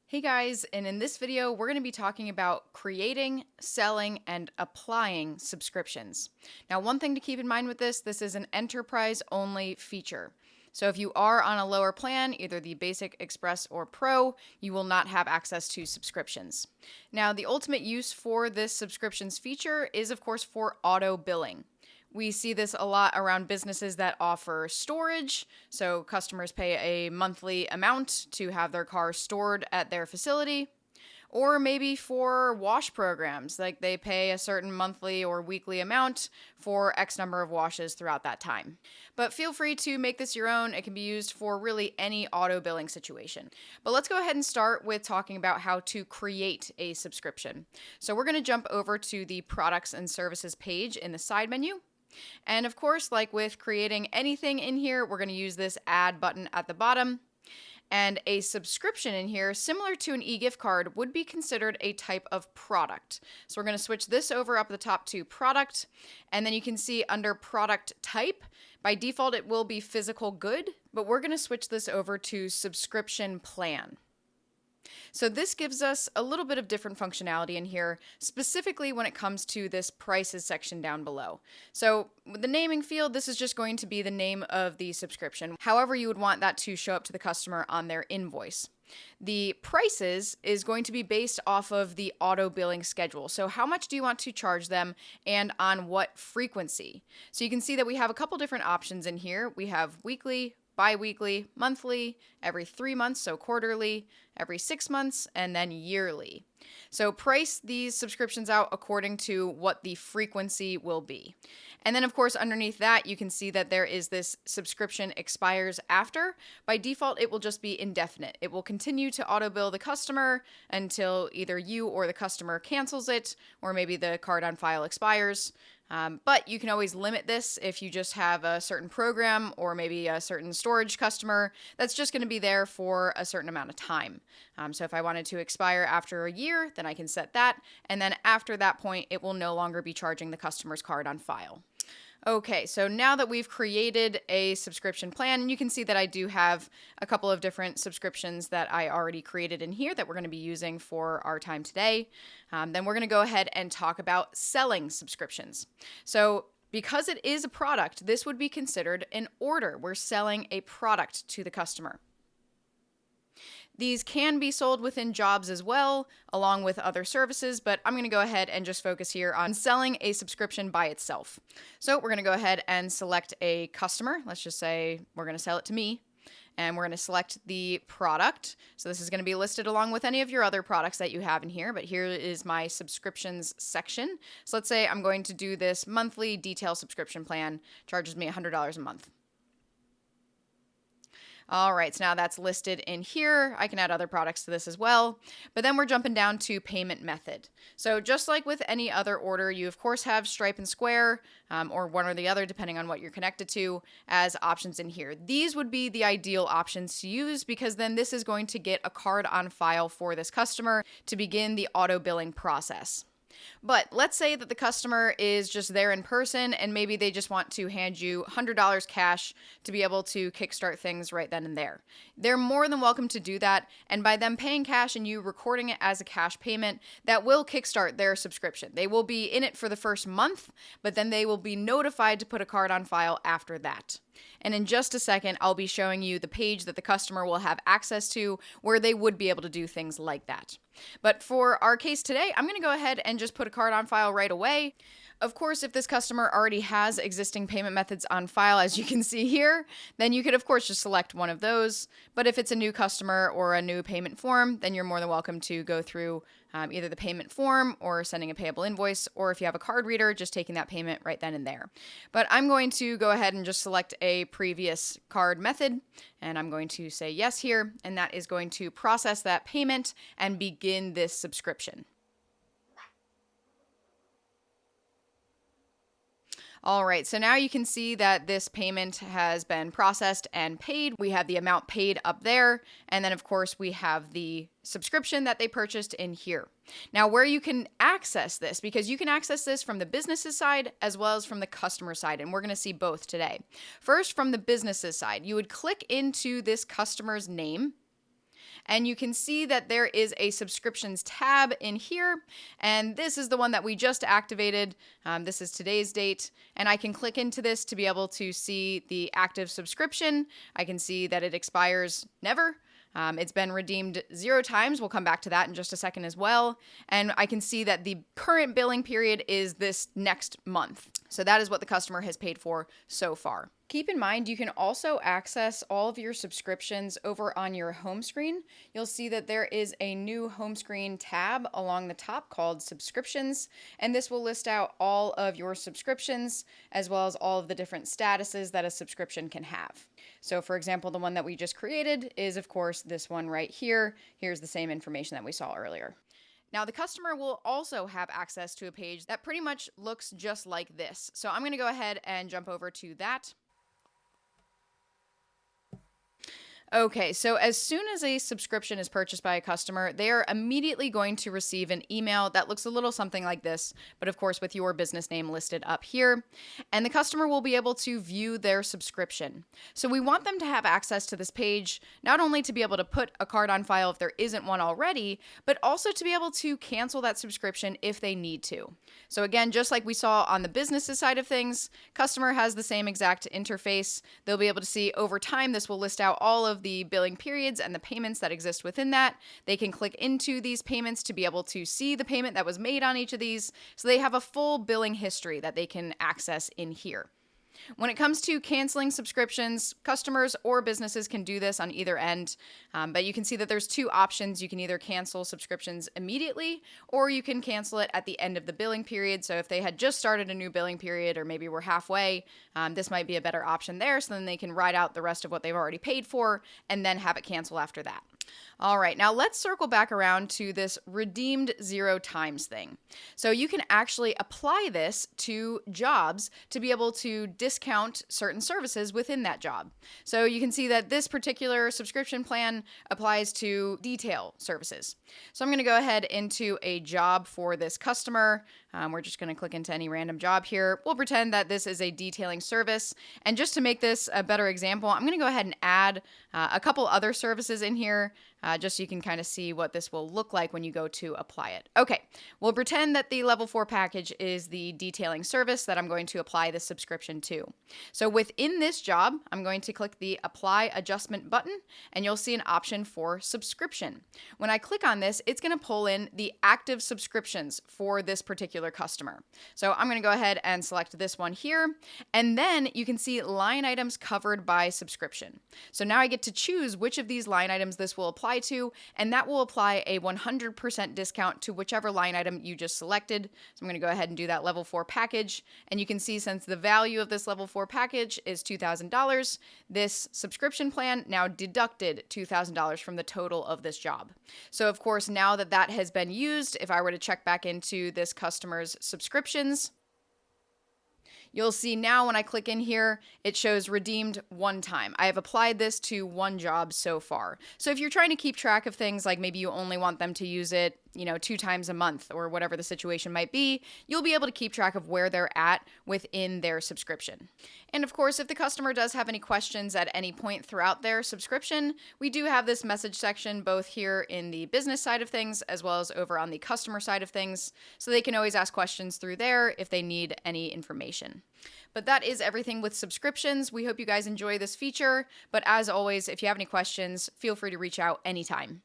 Hey guys, and in this video, we're going to be talking about creating, selling, and applying subscriptions. Now, one thing to keep in mind with this is an enterprise only feature. So if you are on a lower plan, either the Basic, Express, or Pro, you will not have access to subscriptions. Now, the ultimate use for this subscriptions feature is, of course, for auto billing. We see this a lot around businesses that offer storage. So customers pay a monthly amount to have their car stored at their facility. Or maybe for wash programs, like they pay a certain monthly or weekly amount for X number of washes throughout that time. But feel free to make this your own. It can be used for really any auto billing situation. But let's go ahead and start with talking about how to create a subscription. So we're going to jump over to the products and services page in the side menu. And of course, like with creating anything in here, we're going to use this add button at the bottom. And a subscription in here, similar to an e-gift card, would be considered a type of product. So we're going to switch this over up at the top to product. And then you can see under product type, by default, it will be physical good, but we're going to switch this over to subscription plan. So this gives us a little bit of different functionality in here, specifically when it comes to this prices section down below. So with the naming field, this is just going to be the name of the subscription. However, you would want that to show up to the customer on their invoice. The prices is going to be based off of the auto billing schedule. So how much do you want to charge them and on what frequency? So you can see that we have a couple different options in here. We have weekly, bi-weekly, monthly, every 3 months, so quarterly, every 6 months, and then yearly. So price these subscriptions out according to what the frequency will be. And then of course underneath that you can see that there is this subscription expires after. By default it will just be indefinite. It will continue to auto bill the customer until either you or the customer cancels it, or maybe the card on file expires. But you can always limit this if you just have a certain program or maybe a certain storage customer that's just going to be there for a certain amount of time. So if I wanted to expire after a year, then I can set that. And then after that point, it will no longer be charging the customer's card on file. Okay, so now that we've created a subscription plan, and you can see that I do have a couple of different subscriptions that I already created in here that we're going to be using for our time today, then we're going to go ahead and talk about selling subscriptions. So because it is a product, this would be considered an order. We're selling a product to the customer. These can be sold within jobs as well, along with other services, but I'm going to go ahead and just focus here on selling a subscription by itself. So we're going to go ahead and select a customer. Let's just say we're going to sell it to me, and we're going to select the product. So this is going to be listed along with any of your other products that you have in here, but here is my subscriptions section. So let's say I'm going to do this monthly detail subscription plan, charges me $100 a month. All right, so now that's listed in here. I can add other products to this as well. But then we're jumping down to payment method. So just like with any other order, you of course have Stripe and Square, or one or the other, depending on what you're connected to, as options in here. These would be the ideal options to use because then this is going to get a card on file for this customer to begin the auto billing process. But let's say that the customer is just there in person and maybe they just want to hand you $100 cash to be able to kickstart things right then and there. They're more than welcome to do that, and by them paying cash and you recording it as a cash payment, that will kickstart their subscription. They will be in it for the first month, but then they will be notified to put a card on file after that. And in just a second, I'll be showing you the page that the customer will have access to where they would be able to do things like that. But for our case today, I'm going to go ahead and just put a card on file right away. Of course, if this customer already has existing payment methods on file, as you can see here, then you could, of course, just select one of those. But if it's a new customer or a new payment form, then you're more than welcome to go through either the payment form or sending a payable invoice, or if you have a card reader, just taking that payment right then and there. But I'm going to go ahead and just select a previous card method, and I'm going to say yes here, and that is going to process that payment and begin this subscription. All right, so now you can see that this payment has been processed and paid. We have the amount paid up there, and then of course we have the subscription that they purchased in here. Now where you can access this, because you can access this from the business's side as well as from the customer side, and we're going to see both today. First, from the business's side, you would click into this customer's name, And you can see that there is a subscriptions tab in here. And this is the one that we just activated. This is today's date. And I can click into this to be able to see the active subscription. I can see that it expires never. It's been redeemed 0 times. We'll come back to that in just a second as well. And I can see that the current billing period is this next month. So that is what the customer has paid for so far. Keep in mind, you can also access all of your subscriptions over on your home screen. You'll see that there is a new home screen tab along the top called Subscriptions, and this will list out all of your subscriptions as well as all of the different statuses that a subscription can have. So for example, the one that we just created is, of course, this one right here. Here's the same information that we saw earlier. Now, the customer will also have access to a page that pretty much looks just like this. So I'm going to go ahead and jump over to that. Okay, so as soon as a subscription is purchased by a customer, they are immediately going to receive an email that looks a little something like this, but of course with your business name listed up here. And the customer will be able to view their subscription. So we want them to have access to this page, not only to be able to put a card on file if there isn't one already, but also to be able to cancel that subscription if they need to. So again, just like we saw on the business's side of things, customer has the same exact interface. They'll be able to see over time, this will list out all of the billing periods and the payments that exist within that. They can click into these payments to be able to see the payment that was made on each of these. So they have a full billing history that they can access in here. When it comes to canceling subscriptions, customers or businesses can do this on either end, but you can see that there's 2 options. You can either cancel subscriptions immediately, or you can cancel it at the end of the billing period. So if they had just started a new billing period, or maybe we're halfway, this might be a better option there, so then they can ride out the rest of what they've already paid for and then have it cancel after that. All right, now let's circle back around to this redeemed 0 times thing. So you can actually apply this to jobs to be able to discount certain services within that job. So you can see that this particular subscription plan applies to detail services. So I'm going to go ahead into a job for this customer. We're just going to click into any random job here. We'll pretend that this is a detailing service. And just to make this a better example, I'm going to go ahead and add a couple other services in here, just so you can kind of see what this will look like when you go to apply it. Okay, we'll pretend that the level 4 package is the detailing service that I'm going to apply the subscription to. So within this job, I'm going to click the Apply Adjustment button, and you'll see an option for subscription. When I click on this, it's going to pull in the active subscriptions for this particular customer. So I'm going to go ahead and select this one here, and then you can see line items covered by subscription. So now I get to choose which of these line items this will apply to, and that will apply a 100% discount to whichever line item you just selected. So I'm going to go ahead and do that level 4 package, and you can see since the value of this level 4 package is $2,000, this subscription plan now deducted $2,000 from the total of this job. So of course, now that that has been used, if I were to check back into this customer's subscriptions, you'll see now when I click in here, it shows redeemed 1 time. I have applied this to 1 job so far. So if you're trying to keep track of things, like maybe you only want them to use it, 2 times a month or whatever the situation might be, you'll be able to keep track of where they're at within their subscription. And of course, if the customer does have any questions at any point throughout their subscription, we do have this message section both here in the business side of things as well as over on the customer side of things, so they can always ask questions through there if they need any information. But that is everything with subscriptions. We hope you guys enjoy this feature, but as always, if you have any questions, feel free to reach out anytime.